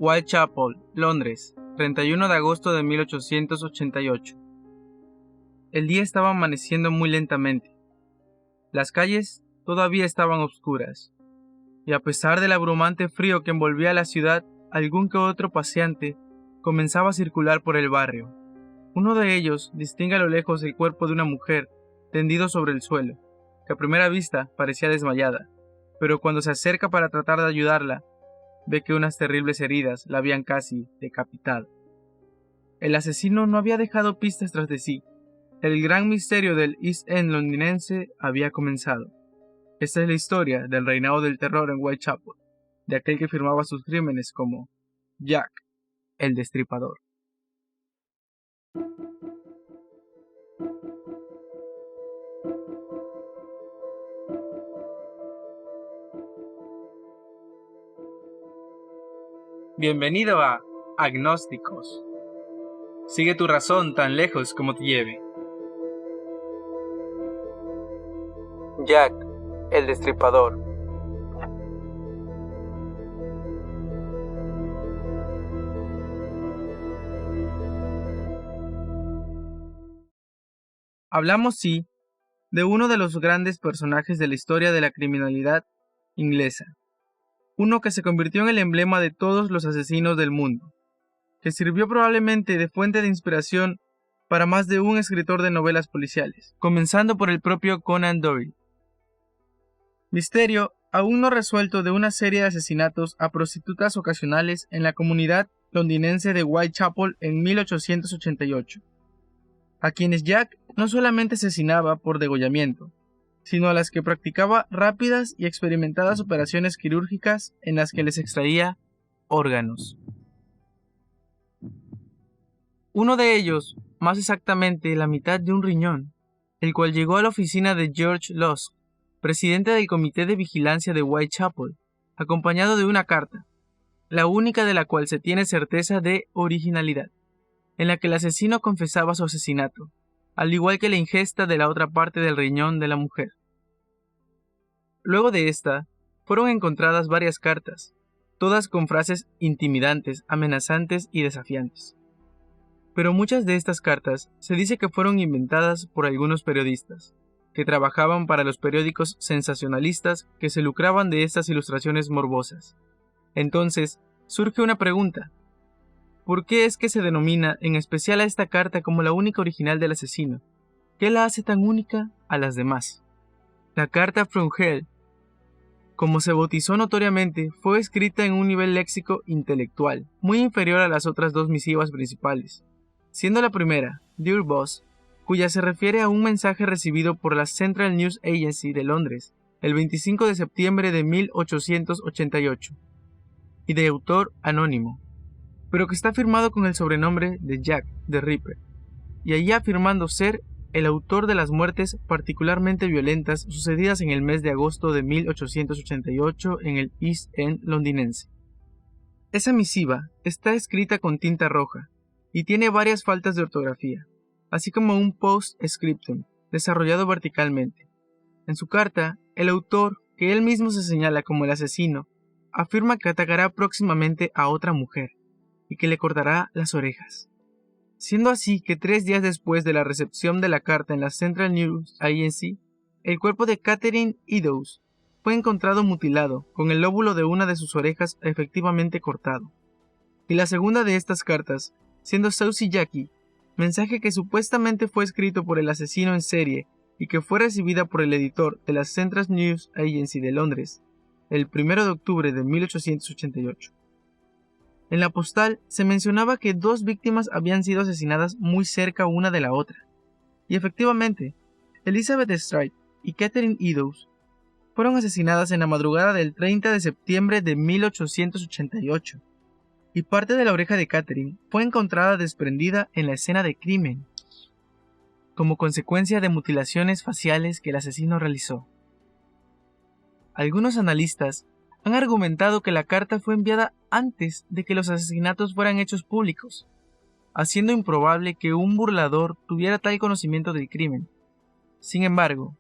Whitechapel, Londres, 31 de agosto de 1888. El día estaba amaneciendo muy lentamente. Las calles todavía estaban oscuras, y a pesar del abrumante frío que envolvía la ciudad, algún que otro paseante comenzaba a circular por el barrio. Uno de ellos distingue a lo lejos el cuerpo de una mujer tendido sobre el suelo, que a primera vista parecía desmayada, pero cuando se acerca para tratar de ayudarla, ve que unas terribles heridas la habían casi decapitado. El asesino no había dejado pistas tras de sí. El gran misterio del East End londinense había comenzado. Esta es la historia del reinado del terror en Whitechapel, de aquel que firmaba sus crímenes como Jack, el Destripador. Bienvenido a Agnósticos. Sigue tu razón tan lejos como te lleve. Jack, el Destripador. Hablamos, sí, de uno de los grandes personajes de la historia de la criminalidad inglesa. Uno que se convirtió en el emblema de todos los asesinos del mundo, que sirvió probablemente de fuente de inspiración para más de un escritor de novelas policiales, comenzando por el propio Conan Doyle. Misterio aún no resuelto de una serie de asesinatos a prostitutas ocasionales en la comunidad londinense de Whitechapel en 1888, a quienes Jack no solamente asesinaba por degollamiento, sino a las que practicaba rápidas y experimentadas operaciones quirúrgicas en las que les extraía órganos. Uno de ellos, más exactamente la mitad de un riñón, el cual llegó a la oficina de George Lusk, presidente del Comité de Vigilancia de Whitechapel, acompañado de una carta, la única de la cual se tiene certeza de originalidad, en la que el asesino confesaba su asesinato, al igual que la ingesta de la otra parte del riñón de la mujer. Luego de esta, fueron encontradas varias cartas, todas con frases intimidantes, amenazantes y desafiantes. Pero muchas de estas cartas se dice que fueron inventadas por algunos periodistas, que trabajaban para los periódicos sensacionalistas que se lucraban de estas ilustraciones morbosas. Entonces, surge una pregunta. ¿Por qué es que se denomina en especial a esta carta como la única original del asesino? ¿Qué la hace tan única a las demás? La carta From Hell, como se bautizó notoriamente, fue escrita en un nivel léxico intelectual, muy inferior a las otras dos misivas principales, siendo la primera, Dear Boss, cuya se refiere a un mensaje recibido por la Central News Agency de Londres el 25 de septiembre de 1888, y de autor anónimo, pero que está firmado con el sobrenombre de Jack the Ripper, y allí afirmando ser el autor de las muertes particularmente violentas sucedidas en el mes de agosto de 1888 en el East End londinense. Esa misiva está escrita con tinta roja y tiene varias faltas de ortografía, así como un post-scriptum desarrollado verticalmente. En su carta, el autor, que él mismo se señala como el asesino, afirma que atacará próximamente a otra mujer y que le cortará las orejas. Siendo así que 3 días después de la recepción de la carta en la Central News Agency, el cuerpo de Catherine Eddowes fue encontrado mutilado, con el lóbulo de una de sus orejas efectivamente cortado. Y la segunda de estas cartas, siendo Saucy Jackie, mensaje que supuestamente fue escrito por el asesino en serie y que fue recibida por el editor de la Central News Agency de Londres el 1 de octubre de 1888. En la postal se mencionaba que 2 víctimas habían sido asesinadas muy cerca una de la otra, y efectivamente, Elizabeth Stride y Catherine Eddowes fueron asesinadas en la madrugada del 30 de septiembre de 1888. Y parte de la oreja de Catherine fue encontrada desprendida en la escena de crimen, como consecuencia de mutilaciones faciales que el asesino realizó. Algunos analistas han argumentado que la carta fue enviada antes de que los asesinatos fueran hechos públicos, haciendo improbable que un burlador tuviera tal conocimiento del crimen. Sin embargo,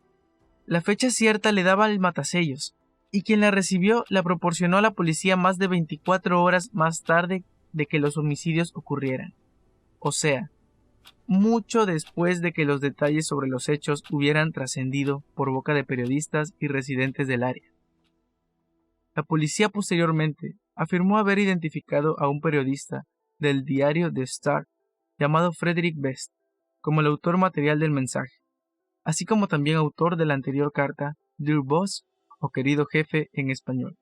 la fecha cierta le daba al matasellos, y quien la recibió la proporcionó a la policía más de 24 horas más tarde de que los homicidios ocurrieran. O sea, mucho después de que los detalles sobre los hechos hubieran trascendido por boca de periodistas y residentes del área. La policía posteriormente afirmó haber identificado a un periodista del diario The Star llamado Frederick Best como el autor material del mensaje, así como también autor de la anterior carta Dear Boss o Querido Jefe en español.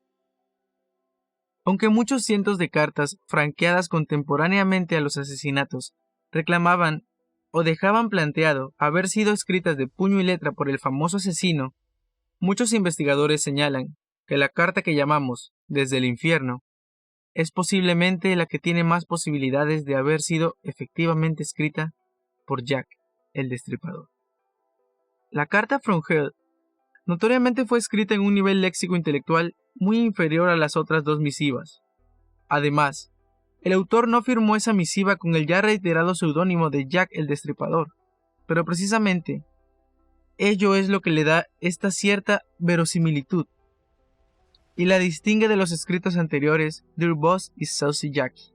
Aunque muchos cientos de cartas franqueadas contemporáneamente a los asesinatos reclamaban o dejaban planteado haber sido escritas de puño y letra por el famoso asesino, muchos investigadores señalan que la carta que llamamos Desde el Infierno es posiblemente la que tiene más posibilidades de haber sido efectivamente escrita por Jack, el Destripador. La carta From Hell notoriamente fue escrita en un nivel léxico intelectual muy inferior a las otras dos misivas. Además, el autor no firmó esa misiva con el ya reiterado seudónimo de Jack el Destripador, pero precisamente ello es lo que le da esta cierta verosimilitud y la distingue de los escritos anteriores Dear Boss y Saucy Jackie.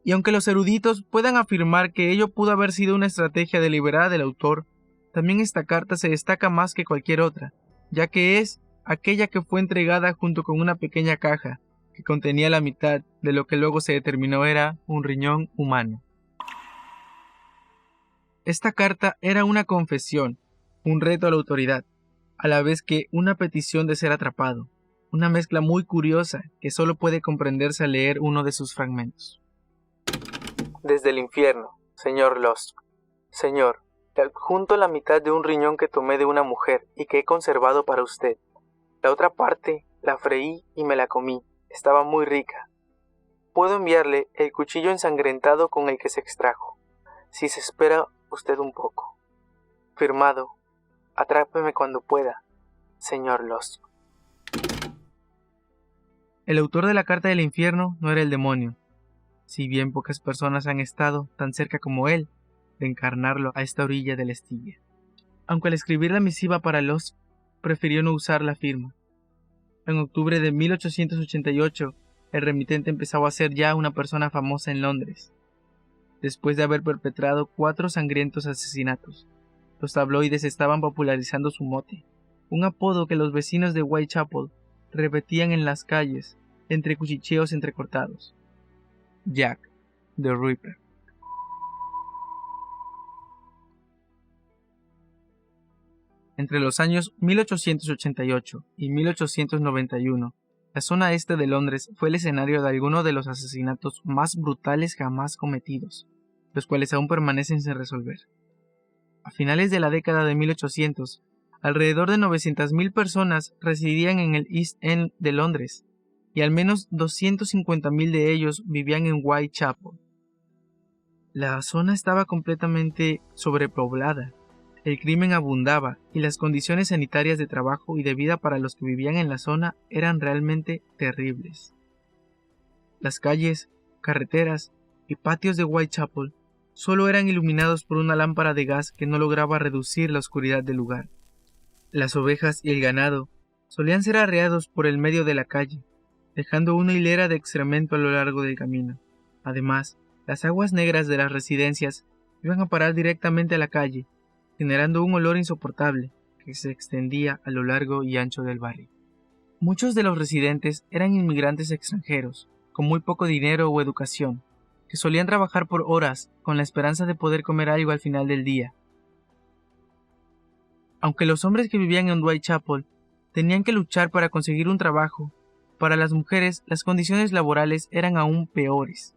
Y aunque los eruditos puedan afirmar que ello pudo haber sido una estrategia deliberada del autor, también esta carta se destaca más que cualquier otra, ya que es aquella que fue entregada junto con una pequeña caja que contenía la mitad de lo que luego se determinó era un riñón humano. Esta carta era una confesión, un reto a la autoridad, a la vez que una petición de ser atrapado, una mezcla muy curiosa que solo puede comprenderse al leer uno de sus fragmentos. Desde el infierno, señor Lost. Señor, te adjunto la mitad de un riñón que tomé de una mujer y que he conservado para usted. La otra parte la freí y me la comí. Estaba muy rica. Puedo enviarle el cuchillo ensangrentado con el que se extrajo, si se espera usted un poco. Firmado, atrápeme cuando pueda, señor Lost. El autor de la carta del infierno no era el demonio, si bien pocas personas han estado tan cerca como él de encarnarlo a esta orilla de la Estilla. Aunque al escribir la misiva para Lost, prefirió no usar la firma. En octubre de 1888, el remitente empezaba a ser ya una persona famosa en Londres, después de haber perpetrado 4 sangrientos asesinatos. Los tabloides estaban popularizando su mote, un apodo que los vecinos de Whitechapel repetían en las calles, entre cuchicheos entrecortados. Jack the Ripper. Entre los años 1888 y 1891, la zona este de Londres fue el escenario de algunos de los asesinatos más brutales jamás cometidos, los cuales aún permanecen sin resolver. A finales de la década de 1800, alrededor de 900.000 personas residían en el East End de Londres, y al menos 250.000 de ellos vivían en Whitechapel. La zona estaba completamente sobrepoblada, el crimen abundaba y las condiciones sanitarias de trabajo y de vida para los que vivían en la zona eran realmente terribles. Las calles, carreteras y patios de Whitechapel solo eran iluminados por una lámpara de gas que no lograba reducir la oscuridad del lugar. Las ovejas y el ganado solían ser arreados por el medio de la calle, dejando una hilera de excremento a lo largo del camino. Además, las aguas negras de las residencias iban a parar directamente a la calle, generando un olor insoportable que se extendía a lo largo y ancho del barrio. Muchos de los residentes eran inmigrantes extranjeros, con muy poco dinero o educación, que solían trabajar por horas con la esperanza de poder comer algo al final del día. Aunque los hombres que vivían en Whitechapel tenían que luchar para conseguir un trabajo, para las mujeres las condiciones laborales eran aún peores,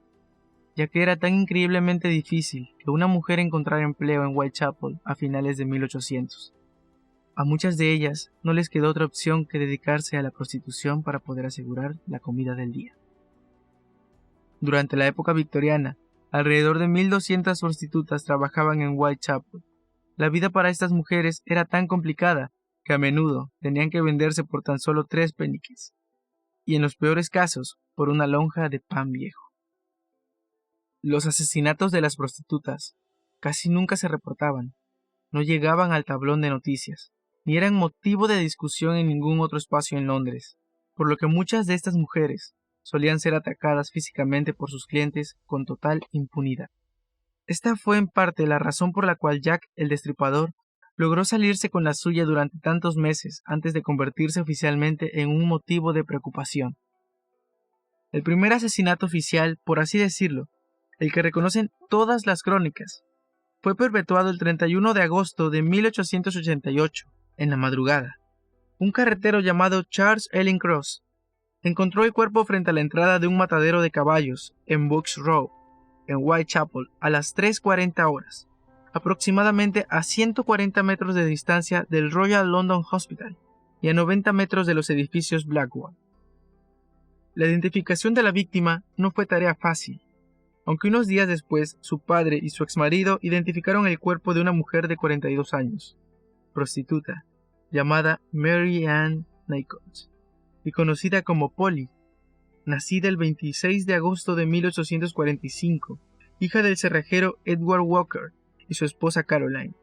ya que era tan increíblemente difícil que una mujer encontrara empleo en Whitechapel a finales de 1800. A muchas de ellas no les quedó otra opción que dedicarse a la prostitución para poder asegurar la comida del día. Durante la época victoriana, alrededor de 1.200 prostitutas trabajaban en Whitechapel. La vida para estas mujeres era tan complicada que a menudo tenían que venderse por tan solo 3 peniques, y en los peores casos por una lonja de pan viejo. Los asesinatos de las prostitutas casi nunca se reportaban, no llegaban al tablón de noticias, ni eran motivo de discusión en ningún otro espacio en Londres, por lo que muchas de estas mujeres solían ser atacadas físicamente por sus clientes con total impunidad. Esta fue en parte la razón por la cual Jack el Destripador logró salirse con la suya durante tantos meses antes de convertirse oficialmente en un motivo de preocupación. El primer asesinato oficial, por así decirlo, el que reconocen todas las crónicas, fue perpetuado el 31 de agosto de 1888, en la madrugada. Un carretero llamado Charles Ellen Cross encontró el cuerpo frente a la entrada de un matadero de caballos en Bucks Row, en Whitechapel, a las 3:40 horas, aproximadamente a 140 metros de distancia del Royal London Hospital y a 90 metros de los edificios Blackwall. La identificación de la víctima no fue tarea fácil, aunque unos días después su padre y su exmarido identificaron el cuerpo de una mujer de 42 años, prostituta, llamada Mary Ann Nichols, y conocida como Polly, nacida el 26 de agosto de 1845, hija del cerrajero Edward Walker y su esposa Caroline.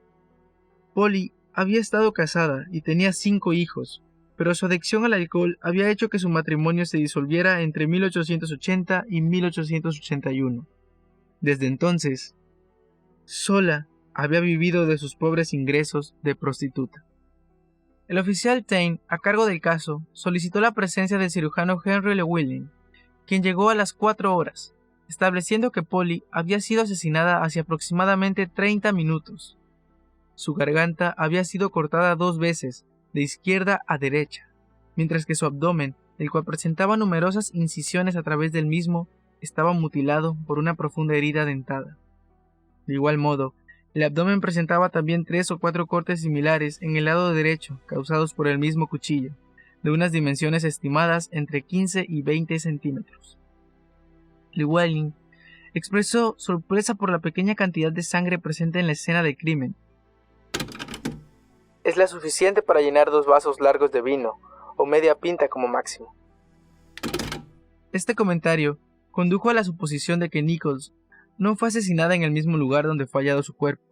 Polly había estado casada y tenía 5 hijos, pero su adicción al alcohol había hecho que su matrimonio se disolviera entre 1880 y 1881. Desde entonces, sola había vivido de sus pobres ingresos de prostituta. El oficial Tain, a cargo del caso, solicitó la presencia del cirujano Henry Llewellyn, quien llegó a las 4 horas, estableciendo que Polly había sido asesinada hace aproximadamente 30 minutos. Su garganta había sido cortada 2 veces, de izquierda a derecha, mientras que su abdomen, el cual presentaba numerosas incisiones a través del mismo, estaba mutilado por una profunda herida dentada. De igual modo, el abdomen presentaba también 3 o 4 cortes similares en el lado derecho, causados por el mismo cuchillo, de unas dimensiones estimadas entre 15 y 20 centímetros. Llewellyn expresó sorpresa por la pequeña cantidad de sangre presente en la escena del crimen. Es la suficiente para llenar 2 vasos largos de vino, o media pinta como máximo. Este comentario condujo a la suposición de que Nichols no fue asesinada en el mismo lugar donde fue hallado su cuerpo.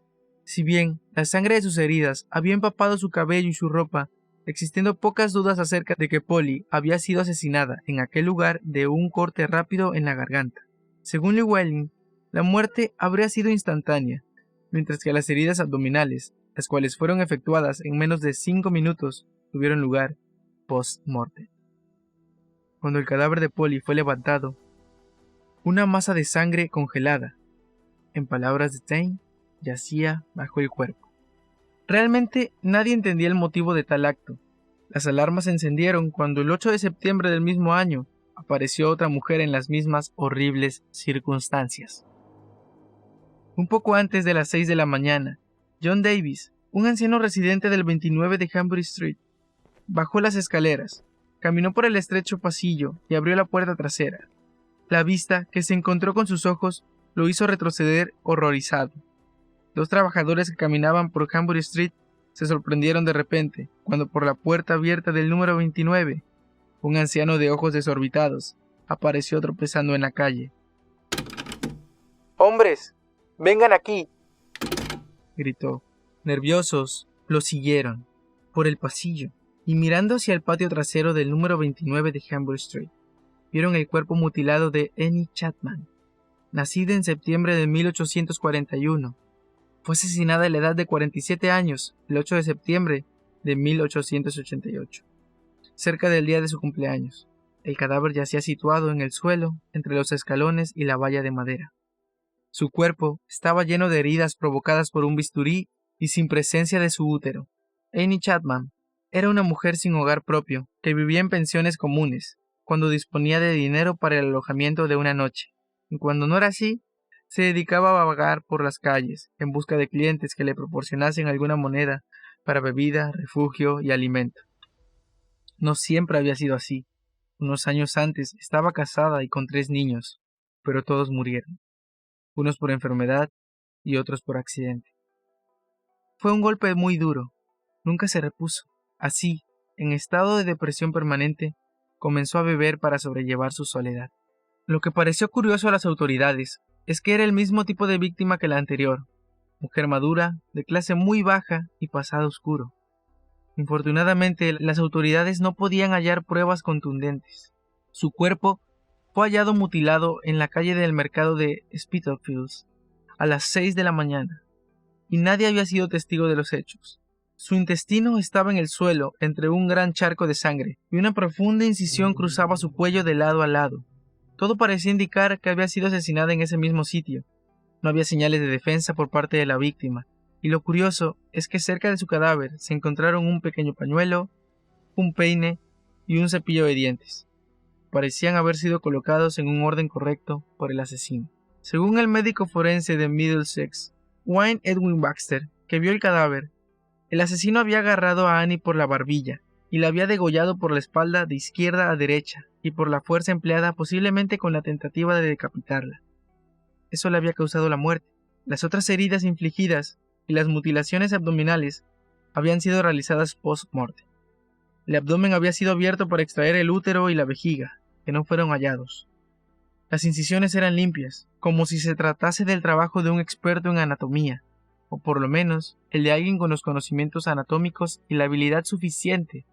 Si bien la sangre de sus heridas había empapado su cabello y su ropa, existiendo pocas dudas acerca de que Polly había sido asesinada en aquel lugar de un corte rápido en la garganta. Según Llewellyn, la muerte habría sido instantánea, mientras que las heridas abdominales, las cuales fueron efectuadas en menos de 5 minutos, tuvieron lugar post-mortem. Cuando el cadáver de Polly fue levantado, una masa de sangre congelada, en palabras de Tain, yacía bajo el cuerpo. Realmente nadie entendía el motivo de tal acto. Las alarmas se encendieron cuando el 8 de septiembre del mismo año apareció otra mujer en las mismas horribles circunstancias. Un poco antes de las 6 de la mañana, John Davis, un anciano residente del 29 de Hambury Street, bajó las escaleras, caminó por el estrecho pasillo y abrió la puerta trasera. La vista que se encontró con sus ojos lo hizo retroceder horrorizado. 2 trabajadores que caminaban por Hambury Street se sorprendieron de repente cuando por la puerta abierta del número 29, un anciano de ojos desorbitados apareció tropezando en la calle. ¡Hombres! ¡Vengan aquí!, gritó. Nerviosos, lo siguieron por el pasillo y mirando hacia el patio trasero del número 29 de Hambury Street, vieron el cuerpo mutilado de Annie Chapman, nacida en septiembre de 1841. Fue asesinada a la edad de 47 años, el 8 de septiembre de 1888, cerca del día de su cumpleaños. El cadáver yacía situado en el suelo, entre los escalones y la valla de madera. Su cuerpo estaba lleno de heridas provocadas por un bisturí y sin presencia de su útero. Annie Chapman era una mujer sin hogar propio, que vivía en pensiones comunes, cuando disponía de dinero para el alojamiento de una noche, y cuando no era así, se dedicaba a vagar por las calles, en busca de clientes que le proporcionasen alguna moneda para bebida, refugio y alimento. No siempre había sido así. Unos años antes estaba casada y con 3 niños, pero todos murieron, unos por enfermedad y otros por accidente. Fue un golpe muy duro, nunca se repuso. Así, en estado de depresión permanente, comenzó a beber para sobrellevar su soledad. Lo que pareció curioso a las autoridades es que era el mismo tipo de víctima que la anterior, mujer madura, de clase muy baja y pasado oscuro. Infortunadamente, las autoridades no podían hallar pruebas contundentes. Su cuerpo fue hallado mutilado en la calle del mercado de Spitalfields a las 6 de la mañana, y nadie había sido testigo de los hechos. Su intestino estaba en el suelo entre un gran charco de sangre, y una profunda incisión cruzaba su cuello de lado a lado. Todo parecía indicar que había sido asesinada en ese mismo sitio. No había señales de defensa por parte de la víctima, y lo curioso es que cerca de su cadáver se encontraron un pequeño pañuelo, un peine y un cepillo de dientes. Parecían haber sido colocados en un orden correcto por el asesino. Según el médico forense de Middlesex, Wayne Edwin Baxter, que vio el cadáver, el asesino había agarrado a Annie por la barbilla y la había degollado por la espalda de izquierda a derecha y por la fuerza empleada posiblemente con la tentativa de decapitarla. Eso le había causado la muerte. Las otras heridas infligidas y las mutilaciones abdominales habían sido realizadas post-mortem. El abdomen había sido abierto para extraer el útero y la vejiga, que no fueron hallados. Las incisiones eran limpias, como si se tratase del trabajo de un experto en anatomía, o por lo menos el de alguien con los conocimientos anatómicos y la habilidad suficiente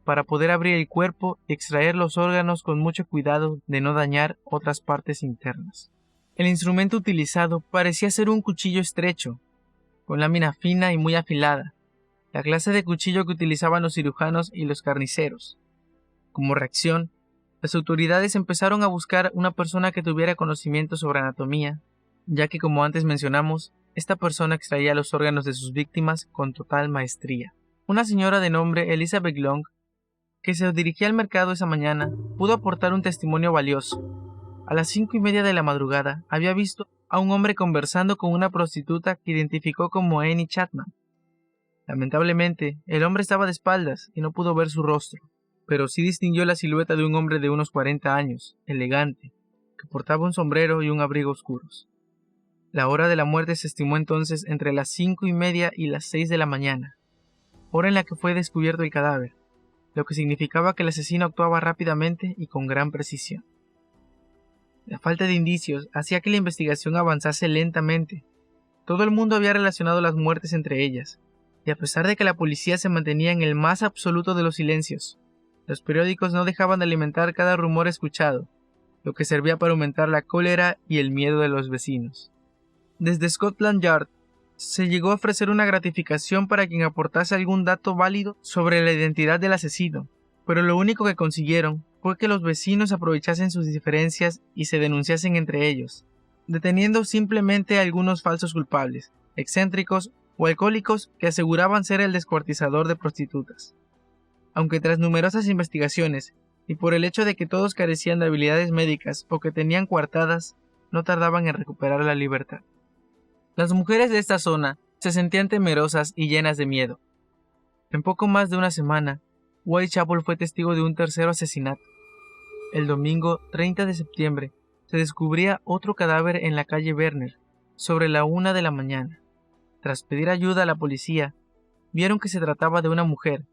para poder abrir el cuerpo y extraer los órganos con mucho cuidado de no dañar otras partes internas. El instrumento utilizado parecía ser un cuchillo estrecho, con lámina fina y muy afilada, la clase de cuchillo que utilizaban los cirujanos y los carniceros. Como reacción, las autoridades empezaron a buscar una persona que tuviera conocimiento sobre anatomía, ya que, como antes mencionamos, esta persona extraía los órganos de sus víctimas con total maestría. Una señora de nombre Elizabeth Long, que se dirigía al mercado esa mañana, pudo aportar un testimonio valioso. A las 5:30 de la madrugada había visto a un hombre conversando con una prostituta que identificó como Annie Chapman. Lamentablemente, el hombre estaba de espaldas y no pudo ver su rostro, pero sí distinguió la silueta de un hombre de unos 40 años, elegante, que portaba un sombrero y un abrigo oscuros. La hora de la muerte se estimó entonces entre las 5:30 y las 6 de la mañana, hora en la que fue descubierto el cadáver, lo que significaba que el asesino actuaba rápidamente y con gran precisión. La falta de indicios hacía que la investigación avanzase lentamente. Todo el mundo había relacionado las muertes entre ellas, y a pesar de que la policía se mantenía en el más absoluto de los silencios, los periódicos no dejaban de alimentar cada rumor escuchado, lo que servía para aumentar la cólera y el miedo de los vecinos. Desde Scotland Yard se llegó a ofrecer una gratificación para quien aportase algún dato válido sobre la identidad del asesino, pero lo único que consiguieron fue que los vecinos aprovechasen sus diferencias y se denunciasen entre ellos, deteniendo simplemente a algunos falsos culpables, excéntricos o alcohólicos que aseguraban ser el descuartizador de prostitutas. Aunque tras numerosas investigaciones, y por el hecho de que todos carecían de habilidades médicas o que tenían coartadas, no tardaban en recuperar la libertad. Las mujeres de esta zona se sentían temerosas y llenas de miedo. En poco más de una semana, Whitechapel fue testigo de un tercer asesinato. El domingo 30 de septiembre se descubría otro cadáver en la calle Verner, sobre la 1 de la mañana. Tras pedir ayuda a la policía, vieron que se trataba de una mujer,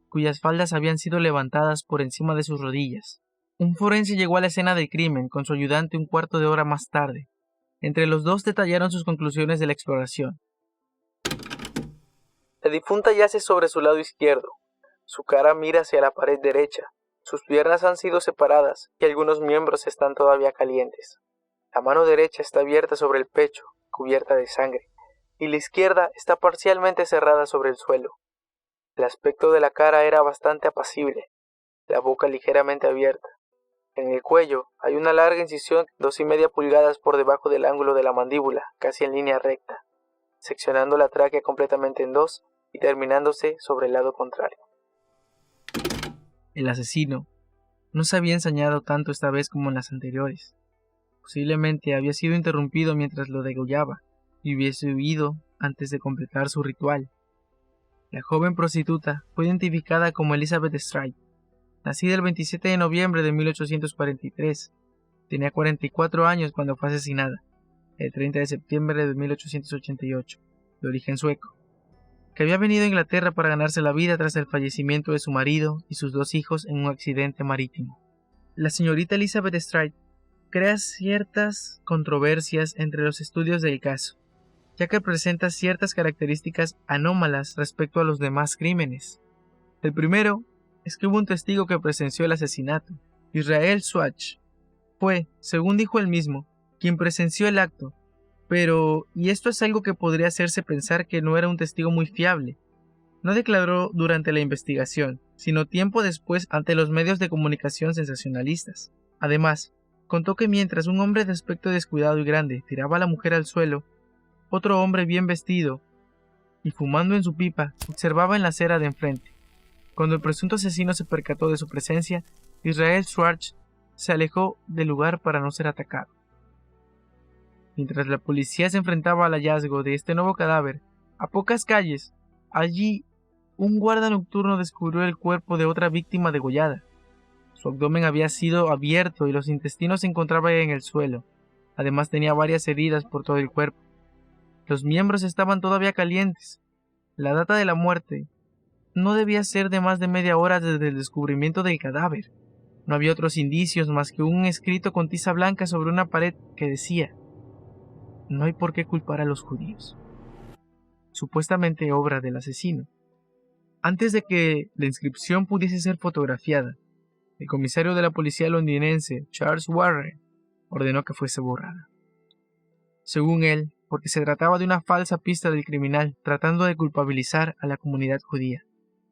cuyas faldas habían sido levantadas por encima de sus rodillas. Un forense llegó a la escena del crimen con su ayudante un cuarto de hora más tarde. Entre los dos detallaron sus conclusiones de la exploración. La difunta yace sobre su lado izquierdo. Su cara mira hacia la pared derecha. Sus piernas han sido separadas y algunos miembros están todavía calientes. La mano derecha está abierta sobre el pecho, cubierta de sangre, y la izquierda está parcialmente cerrada sobre el suelo. El aspecto de la cara era bastante apacible, la boca ligeramente abierta. En el cuello hay una larga incisión 2,5 pulgadas por debajo del ángulo de la mandíbula, casi en línea recta, seccionando la tráquea completamente en dos y terminándose sobre el lado contrario. El asesino no se había ensañado tanto esta vez como en las anteriores. Posiblemente había sido interrumpido mientras lo degollaba y hubiese huido antes de completar su ritual. La joven prostituta fue identificada como Elizabeth Stride, nacida el 27 de noviembre de 1843. Tenía 44 años cuando fue asesinada, el 30 de septiembre de 1888, de origen sueco, que había venido a Inglaterra para ganarse la vida tras el fallecimiento de su marido y sus 2 hijos en un accidente marítimo. La señorita Elizabeth Stride crea ciertas controversias entre los estudios del caso, ya que presenta ciertas características anómalas respecto a los demás crímenes. El primero es que hubo un testigo que presenció el asesinato. Israel Swatch fue, según dijo él mismo, quien presenció el acto, pero, y esto es algo que podría hacerse pensar que no era un testigo muy fiable, no declaró durante la investigación, sino tiempo después ante los medios de comunicación sensacionalistas. Además, contó que mientras un hombre de aspecto descuidado y grande tiraba a la mujer al suelo, otro hombre bien vestido y fumando en su pipa observaba en la acera de enfrente. Cuando el presunto asesino se percató de su presencia, Israel Schwartz se alejó del lugar para no ser atacado. Mientras la policía se enfrentaba al hallazgo de este nuevo cadáver, a pocas calles, allí un guarda nocturno descubrió el cuerpo de otra víctima degollada. Su abdomen había sido abierto y los intestinos se encontraban en el suelo. Además tenía varias heridas por todo el cuerpo. Los miembros estaban todavía calientes. La data de la muerte no debía ser de más de media hora desde el descubrimiento del cadáver. No había otros indicios más que un escrito con tiza blanca sobre una pared que decía: "No hay por qué culpar a los judíos", supuestamente obra del asesino. Antes de que la inscripción pudiese ser fotografiada, el comisario de la policía londinense, Charles Warren, ordenó que fuese borrada. Según él, porque se trataba de una falsa pista del criminal tratando de culpabilizar a la comunidad judía,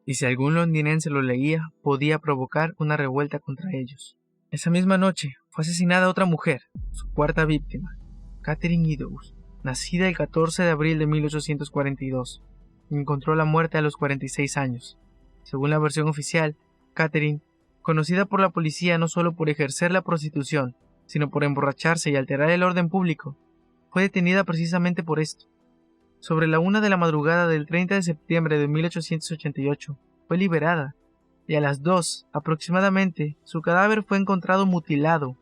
y si algún londinense lo leía, podía provocar una revuelta contra ellos. Esa misma noche fue asesinada otra mujer, su cuarta víctima, Catherine Eddowes, nacida el 14 de abril de 1842, y encontró la muerte a los 46 años. Según la versión oficial, Catherine, conocida por la policía no solo por ejercer la prostitución, sino por emborracharse y alterar el orden público, fue detenida precisamente por esto. Sobre la 1 de la madrugada del 30 de septiembre de 1888, fue liberada, y a las 2 aproximadamente su cadáver fue encontrado mutilado,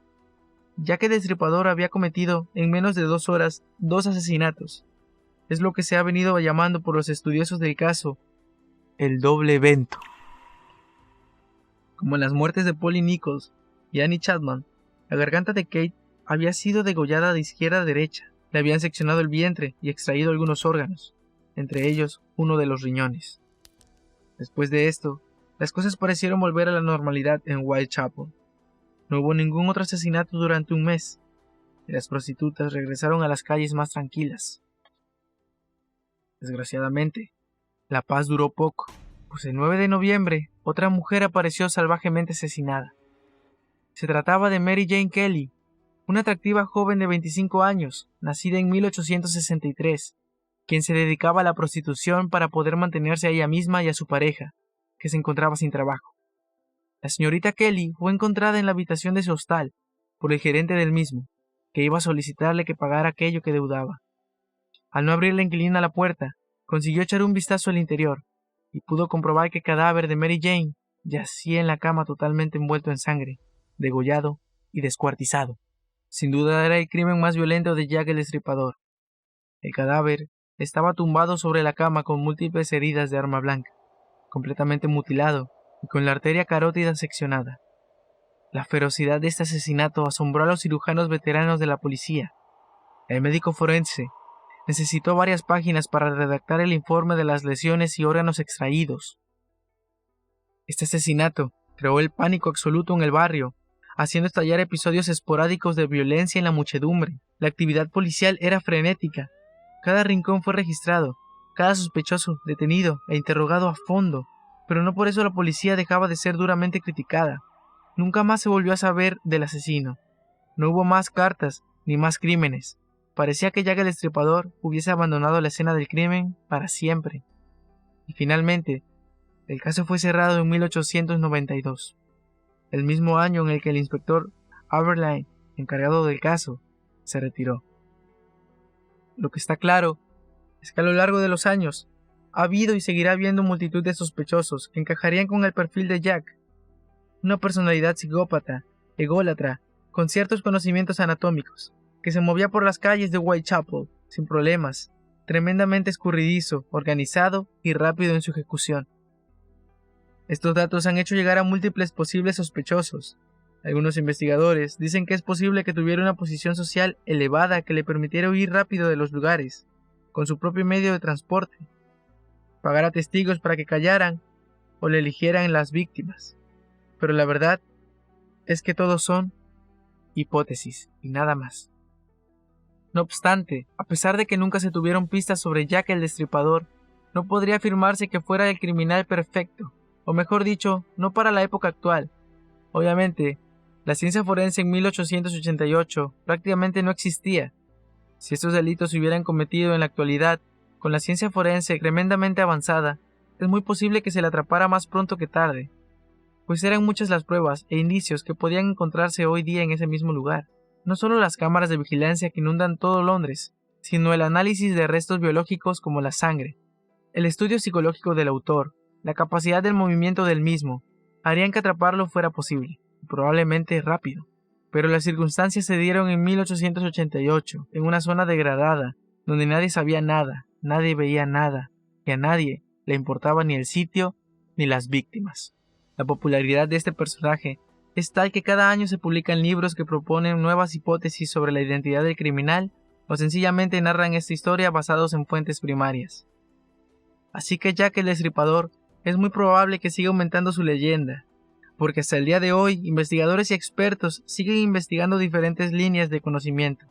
ya que el destripador había cometido en menos de 2 horas 2 asesinatos. Es lo que se ha venido llamando por los estudiosos del caso el doble evento. Como en las muertes de Polly Nichols y Annie Chapman, la garganta de Kate había sido degollada de izquierda a derecha. Le habían seccionado el vientre y extraído algunos órganos, entre ellos uno de los riñones. Después de esto, las cosas parecieron volver a la normalidad en Whitechapel. No hubo ningún otro asesinato durante un mes, y las prostitutas regresaron a las calles más tranquilas. Desgraciadamente, la paz duró poco, pues el 9 de noviembre otra mujer apareció salvajemente asesinada. Se trataba de Mary Jane Kelly, una atractiva joven de 25 años, nacida en 1863, quien se dedicaba a la prostitución para poder mantenerse a ella misma y a su pareja, que se encontraba sin trabajo. La señorita Kelly fue encontrada en la habitación de su hostal por el gerente del mismo, que iba a solicitarle que pagara aquello que deudaba. Al no abrir la inquilina la puerta, consiguió echar un vistazo al interior, y pudo comprobar que el cadáver de Mary Jane yacía en la cama totalmente envuelto en sangre, degollado y descuartizado. Sin duda era el crimen más violento de Jack el Destripador. El cadáver estaba tumbado sobre la cama con múltiples heridas de arma blanca, completamente mutilado y con la arteria carótida seccionada. La ferocidad de este asesinato asombró a los cirujanos veteranos de la policía. El médico forense necesitó varias páginas para redactar el informe de las lesiones y órganos extraídos. Este asesinato creó el pánico absoluto en el barrio, haciendo estallar episodios esporádicos de violencia en la muchedumbre. La actividad policial era frenética. Cada rincón fue registrado, cada sospechoso detenido e interrogado a fondo, pero no por eso la policía dejaba de ser duramente criticada. Nunca más se volvió a saber del asesino. No hubo más cartas ni más crímenes. Parecía que Jack el Destripador hubiese abandonado la escena del crimen para siempre. Y finalmente, el caso fue cerrado en 1892. El mismo año en el que el inspector Aberline, encargado del caso, se retiró. Lo que está claro es que a lo largo de los años ha habido y seguirá habiendo multitud de sospechosos que encajarían con el perfil de Jack, una personalidad psicópata, ególatra, con ciertos conocimientos anatómicos, que se movía por las calles de Whitechapel sin problemas, tremendamente escurridizo, organizado y rápido en su ejecución. Estos datos han hecho llegar a múltiples posibles sospechosos. Algunos investigadores dicen que es posible que tuviera una posición social elevada que le permitiera huir rápido de los lugares, con su propio medio de transporte, pagar a testigos para que callaran o le eligieran las víctimas. Pero la verdad es que todos son hipótesis y nada más. No obstante, a pesar de que nunca se tuvieron pistas sobre Jack el Destripador, no podría afirmarse que fuera el criminal perfecto, o mejor dicho, no para la época actual. Obviamente, la ciencia forense en 1888 prácticamente no existía. Si estos delitos se hubieran cometido en la actualidad, con la ciencia forense tremendamente avanzada, es muy posible que se le atrapara más pronto que tarde, pues eran muchas las pruebas e indicios que podían encontrarse hoy día en ese mismo lugar. No solo las cámaras de vigilancia que inundan todo Londres, sino el análisis de restos biológicos como la sangre, el estudio psicológico del autor, la capacidad del movimiento del mismo, harían que atraparlo fuera posible, y probablemente rápido. Pero las circunstancias se dieron en 1888, en una zona degradada, donde nadie sabía nada, nadie veía nada, y a nadie le importaba ni el sitio ni las víctimas. La popularidad de este personaje es tal que cada año se publican libros que proponen nuevas hipótesis sobre la identidad del criminal o sencillamente narran esta historia basados en fuentes primarias. Así que Jack el Destripador es muy probable que siga aumentando su leyenda, porque hasta el día de hoy investigadores y expertos siguen investigando diferentes líneas de conocimiento.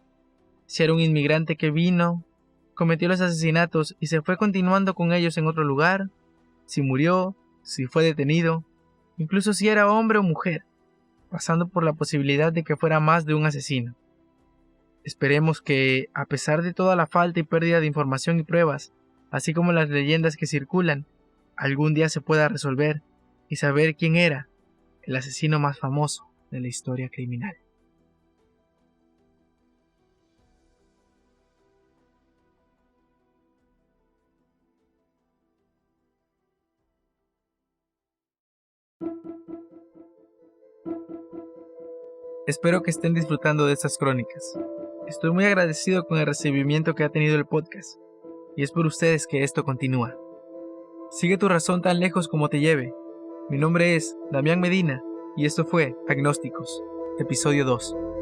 Si era un inmigrante que vino, cometió los asesinatos y se fue continuando con ellos en otro lugar, si murió, si fue detenido, incluso si era hombre o mujer, pasando por la posibilidad de que fuera más de un asesino. Esperemos que, a pesar de toda la falta y pérdida de información y pruebas, así como las leyendas que circulan, algún día se pueda resolver y saber quién era el asesino más famoso de la historia criminal. Espero que estén disfrutando de estas crónicas. Estoy muy agradecido con el recibimiento que ha tenido el podcast, y es por ustedes que esto continúa. Sigue tu razón tan lejos como te lleve. Mi nombre es Damián Medina, y esto fue Agnósticos, episodio 2.